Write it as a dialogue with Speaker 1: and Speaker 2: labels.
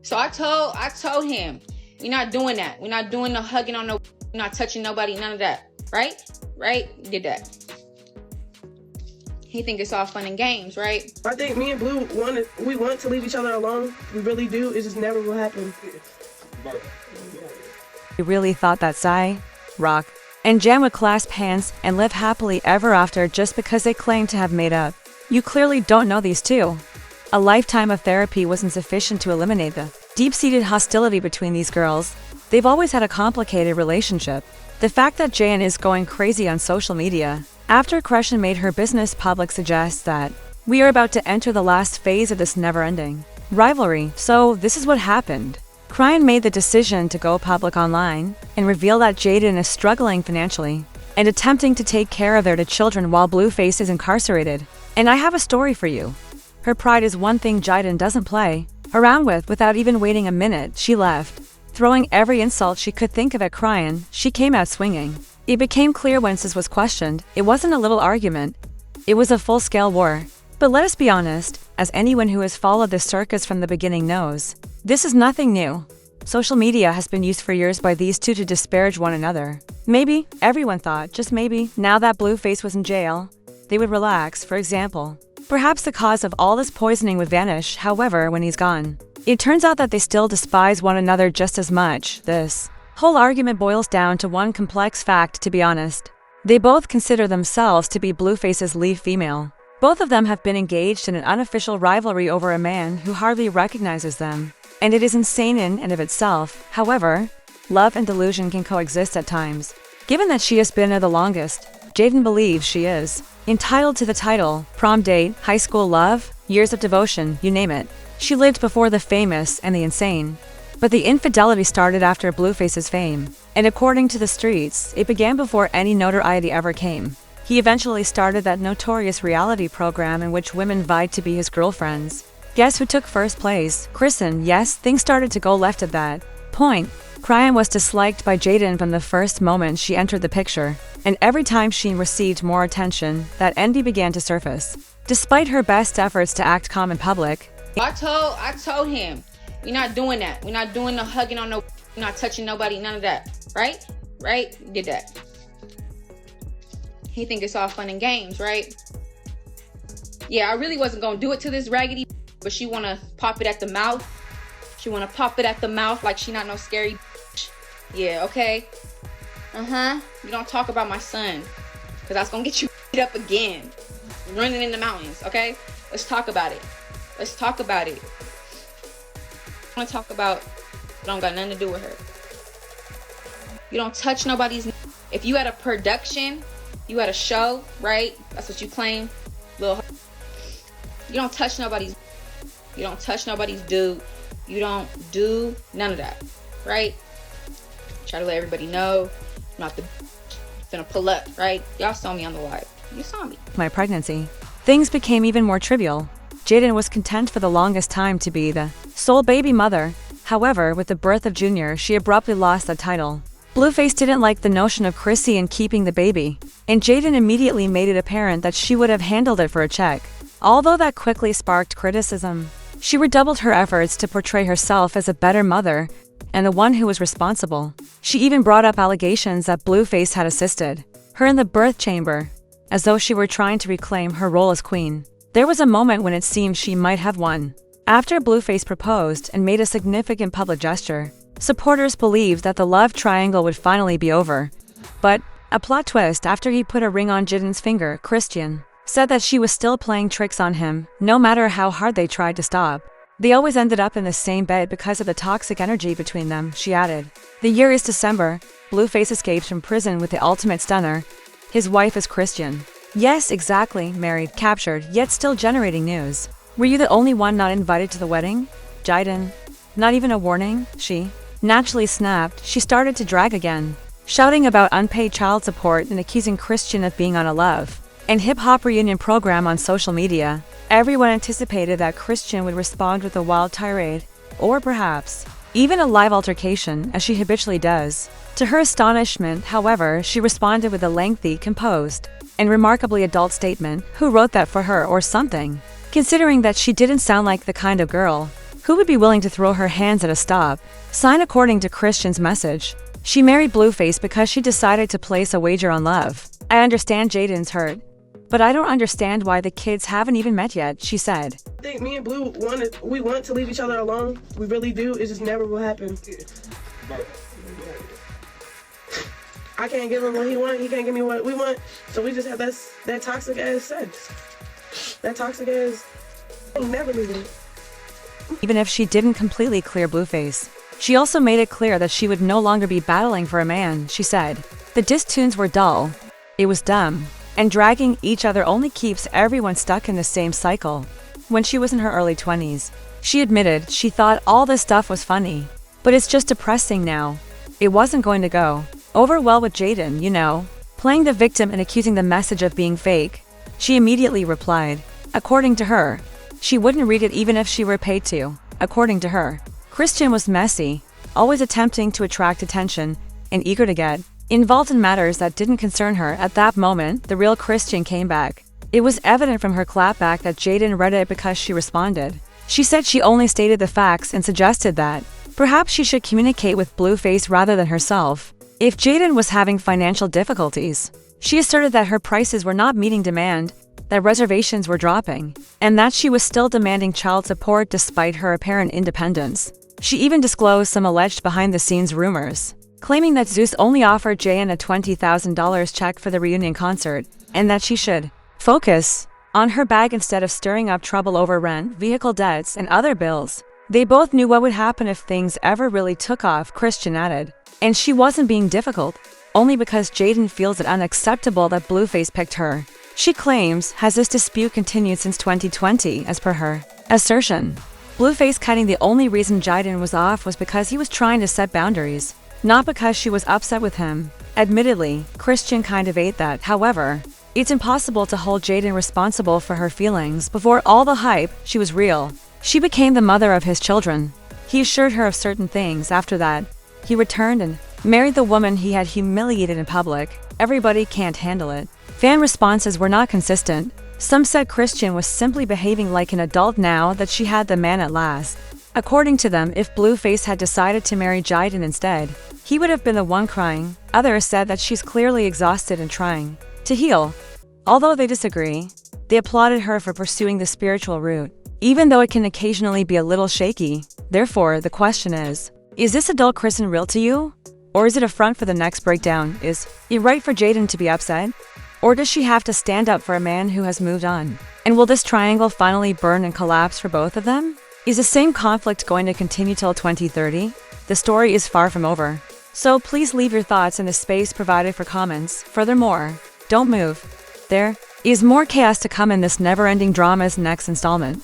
Speaker 1: So I told him, we're not doing that. We're not doing no hugging on no, we're not touching nobody, none of that. Right? Right? We did that. He think it's all fun and games, right?
Speaker 2: I think me and Blue want to leave each other alone. We really do. It just never will happen.
Speaker 3: You really thought that Psy, Rock, and Jan would clasp hands and live happily ever after just because they claimed to have made up? You clearly don't know these two. A lifetime of therapy wasn't sufficient to eliminate the deep-seated hostility between these girls. They've always had a complicated relationship. The fact that Jaidyn is going crazy on social media after Chrisean made her business public suggests that we are about to enter the last phase of this never-ending rivalry. So this is what happened. Chrisean made the decision to go public online and reveal that Jaidyn is struggling financially and attempting to take care of their two children while Blueface is incarcerated. And I have a story for you. Her pride is one thing Jaidyn doesn't play around with. Without even waiting a minute, she left. Throwing every insult she could think of at Chrisean, she came out swinging. It became clear when Sis was questioned, it wasn't a little argument. It was a full-scale war. But let us be honest, as anyone who has followed this circus from the beginning knows, this is nothing new. Social media has been used for years by these two to disparage one another. Maybe, everyone thought, just maybe, now that Blueface was in jail, they would relax. For example, perhaps the cause of all this poisoning would vanish, however, when he's gone. It turns out that they still despise one another just as much. This whole argument boils down to one complex fact, to be honest. They both consider themselves to be Blueface's lead female. Both of them have been engaged in an unofficial rivalry over a man who hardly recognizes them. And it is insane in and of itself. However, love and delusion can coexist at times. Given that she has been there the longest, Jaidyn believes she is entitled to the title, prom date, high school love, years of devotion, you name it. She lived before the famous and the insane. But the infidelity started after Blueface's fame. And according to the streets, it began before any notoriety ever came. He eventually started that notorious reality program in which women vied to be his girlfriends. Guess who took first place? Chrisean. Yes, things started to go left at that point. Chrisean was disliked by Jaidyn from the first moment she entered the picture. And every time she received more attention, that envy began to surface. Despite her best efforts to act calm in public,
Speaker 1: I told him, we're not doing that. We're not doing no hugging on no, we're not touching nobody, none of that. Right? Right? We did that. He think it's all fun and games, right? Yeah, I really wasn't gonna do it to this raggedy, but she wanna pop it at the mouth. She wanna pop it at the mouth like she not no scary. Yeah, okay. You don't talk about my son, cause that's gonna get you up again, running in the mountains. Okay, let's talk about it. Let's talk about it. I wanna talk about. It don't got nothing to do with her. You don't touch nobody's. If you had a production, you had a show, right? That's what you claim, little. You don't touch nobody's. You don't touch nobody's dude. You don't do none of that, right? Try to let everybody know I'm not the finna pull up, right? Y'all saw me on the live. You saw me.
Speaker 3: My pregnancy. Things became even more trivial. Jaidyn was content for the longest time to be the sole baby mother. However, with the birth of Junior, she abruptly lost that title. Blueface didn't like the notion of Chrisean keeping the baby, and Jaidyn immediately made it apparent that she would have handled it for a check. Although that quickly sparked criticism, she redoubled her efforts to portray herself as a better mother and the one who was responsible. She even brought up allegations that Blueface had assisted her in the birth chamber, as though she were trying to reclaim her role as queen. There was a moment when it seemed she might have won. After Blueface proposed and made a significant public gesture, supporters believed that the love triangle would finally be over. But a plot twist: after he put a ring on Jaidyn's finger, Chrisean said that she was still playing tricks on him, no matter how hard they tried to stop. They always ended up in the same bed because of the toxic energy between them, she added. The year is December. Blueface escapes from prison with the ultimate stunner. His wife is Chrisean. Yes, exactly, married, captured, yet still generating news. Were you the only one not invited to the wedding? Jaidyn. Not even a warning? She naturally snapped. She started to drag again, shouting about unpaid child support and accusing Chrisean of being on a love and hip-hop reunion program on social media. Everyone anticipated that Chrisean would respond with a wild tirade, or perhaps even a live altercation, as she habitually does. To her astonishment, however, she responded with a lengthy, composed, and remarkably adult statement. Who wrote that for her or something? Considering that she didn't sound like the kind of girl Who would be willing to throw her hands at a stop sign? According to Chrisean's message, she married Blueface because she decided to place a wager on love. I understand Jaidyn's hurt, but I don't understand why the kids haven't even met yet, she said.
Speaker 2: I think me and Blue we want to leave each other alone. We really do. It just never will happen. I can't give him what he wants. He can't give me what we want. So we just have that toxic ass sex. That toxic ass. I'm never leaving.
Speaker 3: Even if she didn't completely clear Blueface, she also made it clear that she would no longer be battling for a man, she said. The diss tunes were dull. It was dumb. And dragging each other only keeps everyone stuck in the same cycle. When she was in her early 20s, she admitted she thought all this stuff was funny. But it's just depressing now. It wasn't going to go over well with Jaidyn, you know, playing the victim and accusing the message of being fake. She immediately replied. According to her, she wouldn't read it even if she were paid to. According to her, Chrisean was messy, always attempting to attract attention, and eager to get involved in matters that didn't concern her. At that moment, the real Chrisean came back. It was evident from her clapback that Jaidyn read it because she responded. She said she only stated the facts and suggested that perhaps she should communicate with Blueface rather than herself. If Jaidyn was having financial difficulties, she asserted that her prices were not meeting demand, that reservations were dropping, and that she was still demanding child support despite her apparent independence. She even disclosed some alleged behind-the-scenes rumors, claiming that Zeus only offered Jaidyn a $20,000 check for the reunion concert, and that she should focus on her bag instead of stirring up trouble over rent, vehicle debts, and other bills. They both knew what would happen if things ever really took off, Chrisean added. And she wasn't being difficult, only because Jaidyn feels it unacceptable that Blueface picked her. She claims has this dispute continued since 2020, as per her assertion. Blueface cutting the only reason Jaidyn was off was because he was trying to set boundaries, not because she was upset with him. Admittedly, Chrisean kind of ate that. However, it's impossible to hold Jaidyn responsible for her feelings. Before all the hype, she was real. She became the mother of his children. He assured her of certain things. After that, he returned and married the woman he had humiliated in public. Everybody can't handle it. Fan responses were not consistent. Some said Chrisean was simply behaving like an adult now that she had the man at last. According to them, if Blueface had decided to marry Jaidyn instead, he would have been the one crying. Others said that she's clearly exhausted and trying to heal. Although they disagree, they applauded her for pursuing the spiritual route, even though it can occasionally be a little shaky. Therefore, the question is this adult Chrisean real to you? Or is it a front for the next breakdown? Is it right for Jaidyn to be upset? Or does she have to stand up for a man who has moved on? And will this triangle finally burn and collapse for both of them? Is the same conflict going to continue till 2030? The story is far from over. So please leave your thoughts in the space provided for comments. Furthermore, don't move. There is more chaos to come in this never-ending drama's next installment.